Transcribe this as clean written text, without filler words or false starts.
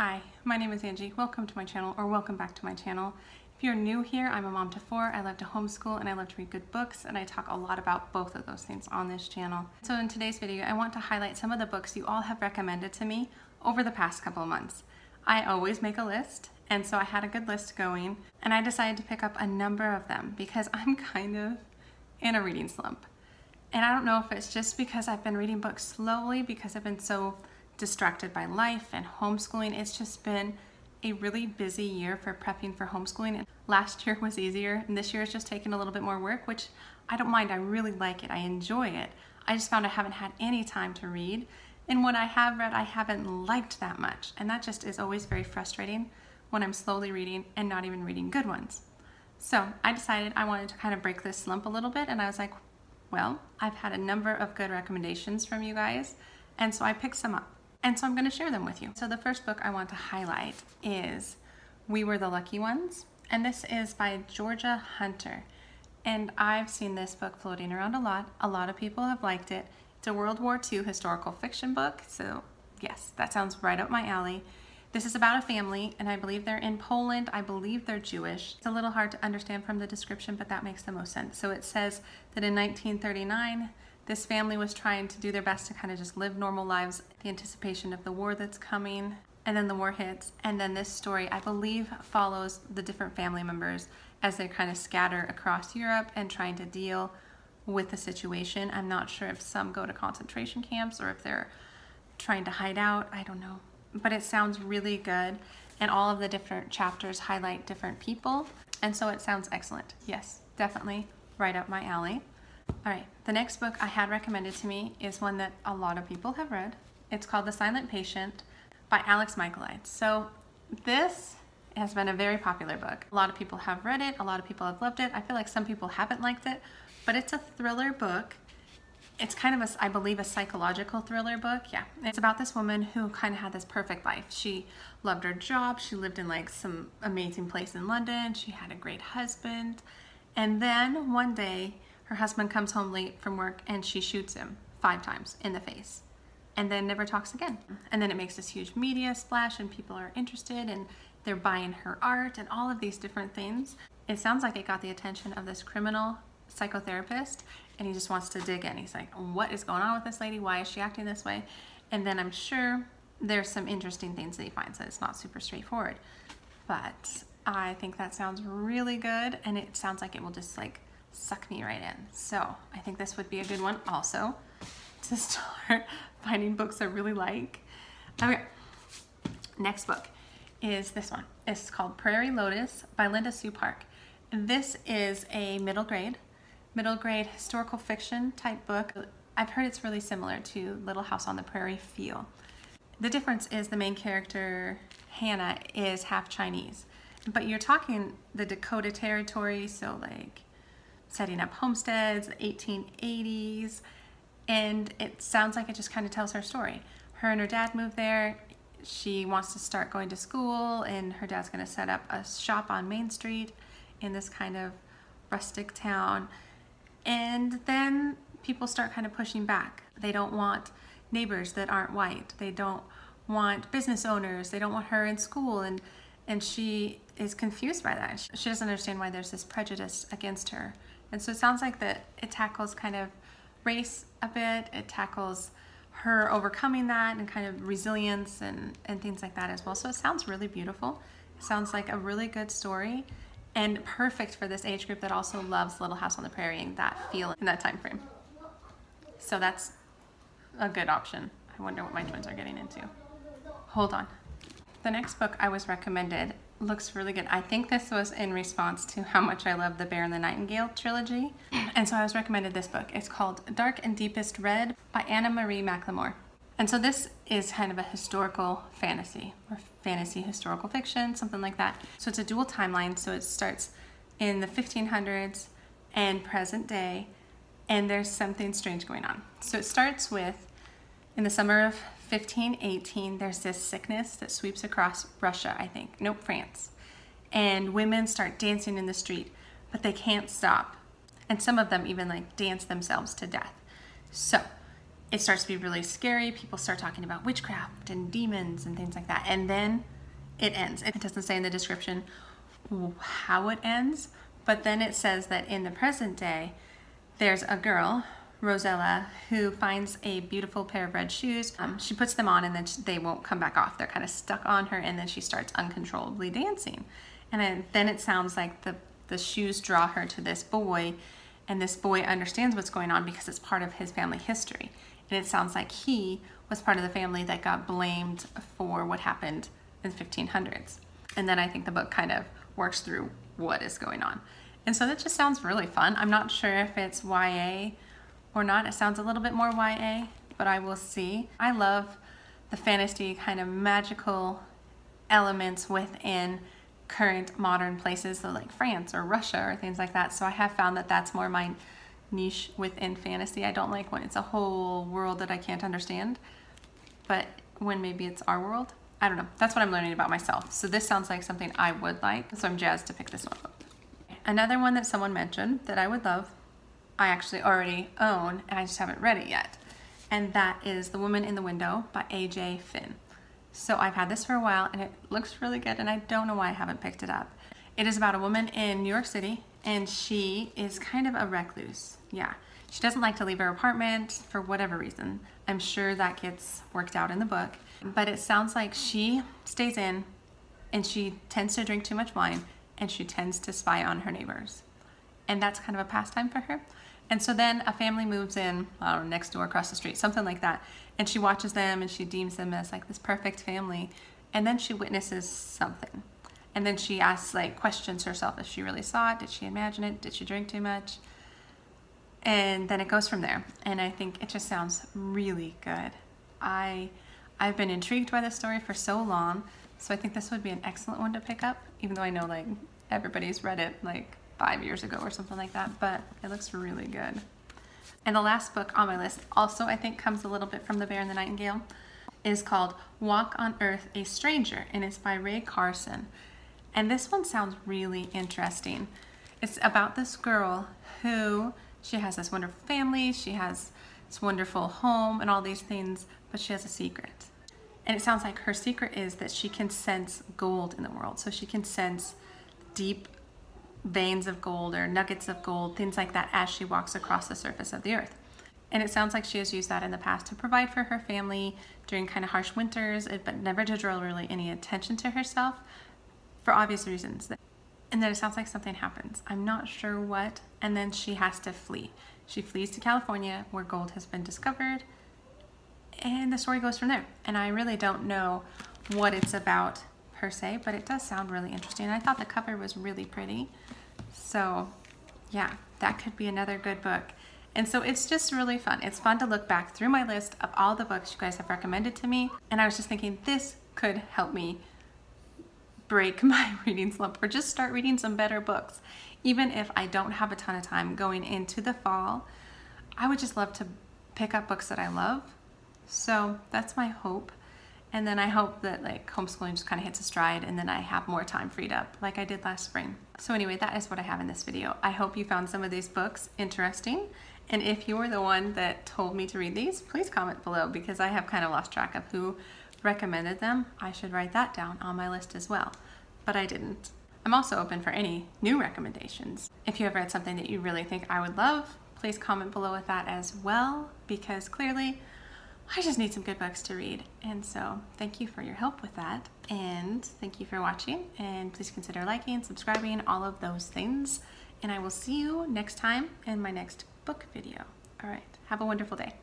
Hi, my name is Angie. Welcome to my channel, or welcome back to my channel. If you're new here, I'm a mom to four. I love to homeschool and I love to read good books, and I talk a lot about both of those things on this channel. So in today's video, I want to highlight some of the books you all have recommended to me over the past couple of months. I always make a list, and so I had a good list going, and I decided to pick up a number of them because I'm kind of in a reading slump. And I don't know if it's just because I've been reading books slowly because I've been so distracted by life and homeschooling. It's just been a really busy year for prepping for homeschooling. Last year was easier, and this year is just taking a little bit more work, which I don't mind. I really like it. I enjoy it. I just found I haven't had any time to read, and what I have read I haven't liked that much, and that just is always very frustrating when I'm slowly reading and not even reading good ones. So I decided I wanted to kind of break this slump a little bit, and I was like, well, I've had a number of good recommendations from you guys, and so I picked some up. And so I'm going to share them with you. So the first book I want to highlight is We Were the Lucky Ones. And this is by Georgia Hunter. And I've seen this book floating around a lot. A lot of people have liked it. It's a World War II historical fiction book. So yes, that sounds right up my alley. This is about a family, and I believe they're in Poland. I believe they're Jewish. It's a little hard to understand from the description, but that makes the most sense. So it says that in 1939, this family was trying to do their best to kind of just live normal lives, the anticipation of the war that's coming, and then the war hits. And then this story, I believe, follows the different family members as they kind of scatter across Europe and trying to deal with the situation. I'm not sure if some go to concentration camps or if they're trying to hide out. I don't know. But it sounds really good, and all of the different chapters highlight different people, and so it sounds excellent. Yes, definitely right up my alley. All right, the next book I had recommended to me is one that a lot of people have read. It's called The Silent Patient by Alex Michaelides. So this has been a very popular book. A lot of people have read it. A lot of people have loved it. I feel like some people haven't liked it, but it's a thriller book. It's kind of, I believe, a psychological thriller book. Yeah, it's about this woman who kind of had this perfect life. She loved her job. She lived in like some amazing place in London. She had a great husband. And then one day, her husband comes home late from work and she shoots him 5 times in the face and then never talks again. And then it makes this huge media splash and people are interested and they're buying her art and all of these different things. It sounds like it got the attention of this criminal psychotherapist, and he just wants to dig in. He's like, what is going on with this lady? Why is she acting this way? And then I'm sure there's some interesting things that he finds, that it's not super straightforward. But I think that sounds really good, and it sounds like it will just like suck me right in. So I think this would be a good one also to start finding books I really like. Okay, next book is this one. It's called Prairie Lotus by Linda Sue Park. This is a middle grade historical fiction type book. I've heard it's really similar to Little House on the Prairie feel. The difference is the main character, Hannah, is half Chinese, but you're talking the Dakota Territory, so like setting up homesteads, the 1880s, and it sounds like it just kind of tells her story. Her and her dad moved there. She wants to start going to school, and her dad's going to set up a shop on Main Street in this kind of rustic town. And then people start kind of pushing back. They don't want neighbors that aren't white. They don't want business owners. They don't want her in school, and she is confused by that. She doesn't understand why there's this prejudice against her. And so it sounds like that it tackles kind of race a bit. It tackles her overcoming that and kind of resilience and things like that as well. So it sounds really beautiful. It sounds like a really good story and perfect for this age group that also loves Little House on the Prairie and that feel in that time frame. So that's a good option. I wonder what my twins are getting into. Hold on. The next book I was recommended looks really good. I think this was in response to how much I love the Bear and the Nightingale trilogy. And so I was recommended this book. It's called Dark and Deepest Red by Anna Marie McLemore. And so this is kind of a historical fantasy or fantasy historical fiction, something like that. So it's a dual timeline. So it starts in the 1500s and present day, and there's something strange going on. So it starts with, in the summer of 1518, there's this sickness that sweeps across Russia, I think. Nope, France. And women start dancing in the street, but they can't stop. And some of them even like dance themselves to death. So it starts to be really scary. People start talking about witchcraft and demons and things like that. And then it ends. It doesn't say in the description how it ends, but then it says that in the present day, there's a girl, Rosella, who finds a beautiful pair of red shoes. She puts them on and then they won't come back off. They're kind of stuck on her, and then she starts uncontrollably dancing. And then it sounds like the shoes draw her to this boy, and this boy understands what's going on because it's part of his family history. And it sounds like he was part of the family that got blamed for what happened in the 1500s. And then I think the book kind of works through what is going on. And so that just sounds really fun. I'm not sure if it's YA or not. It sounds a little bit more YA, but I will see. I love the fantasy kind of magical elements within current modern places, so like France or Russia or things like that. So I have found that that's more my niche within fantasy. I don't like when it's a whole world that I can't understand, but when maybe it's our world, I don't know. That's what I'm learning about myself. So this sounds like something I would like, so I'm jazzed to pick this one up. Another one that someone mentioned that I would love, I actually already own, and I just haven't read it yet, and that is The Woman in the Window by A.J. Finn. So I've had this for a while, and it looks really good, and I don't know why I haven't picked it up. It is about a woman in New York City, and she is kind of a recluse. Yeah, she doesn't like to leave her apartment for whatever reason. I'm sure that gets worked out in the book, but it sounds like she stays in, and she tends to drink too much wine, and she tends to spy on her neighbors. And that's kind of a pastime for her. And so then a family moves in, I don't know, next door, across the street, something like that. And she watches them and she deems them as like this perfect family. And then she witnesses something. And then she asks, like, questions herself if she really saw it, did she imagine it, did she drink too much? And then it goes from there. And I think it just sounds really good. I've been intrigued by this story for so long, so I think this would be an excellent one to pick up, even though I know like everybody's read it like 5 years ago or something like that, but it looks really good. And the last book on my list also I think comes a little bit from The Bear and the Nightingale. It is called Walk on Earth, a Stranger, and it's by Ray Carson. And this one sounds really interesting. It's about this girl who, she has this wonderful family, she has this wonderful home and all these things, but she has a secret. And it sounds like her secret is that she can sense gold in the world. So she can sense deep veins of gold or nuggets of gold, things like that, as she walks across the surface of the earth. And it sounds like she has used that in the past to provide for her family during kind of harsh winters, but never to draw really any attention to herself for obvious reasons. And then it sounds like something happens. I'm not sure what. And then she has to flee. She flees to California where gold has been discovered. And the story goes from there. And I really don't know what it's about per se, but it does sound really interesting. I thought the cover was really pretty. So yeah, that could be another good book. And so it's just really fun. It's fun to look back through my list of all the books you guys have recommended to me. And I was just thinking this could help me break my reading slump or just start reading some better books. Even if I don't have a ton of time going into the fall, I would just love to pick up books that I love. So that's my hope. And then I hope that like homeschooling just kind of hits a stride and then I have more time freed up like I did last spring. So anyway, that is what I have in this video. I hope you found some of these books interesting. And if you were the one that told me to read these, please comment below because I have kind of lost track of who recommended them. I should write that down on my list as well, but I didn't. I'm also open for any new recommendations. If you have read something that you really think I would love, please comment below with that as well, because clearly I just need some good books to read. And so thank you for your help with that. And thank you for watching, and please consider liking, subscribing, all of those things. And I will see you next time in my next book video. All right, have a wonderful day.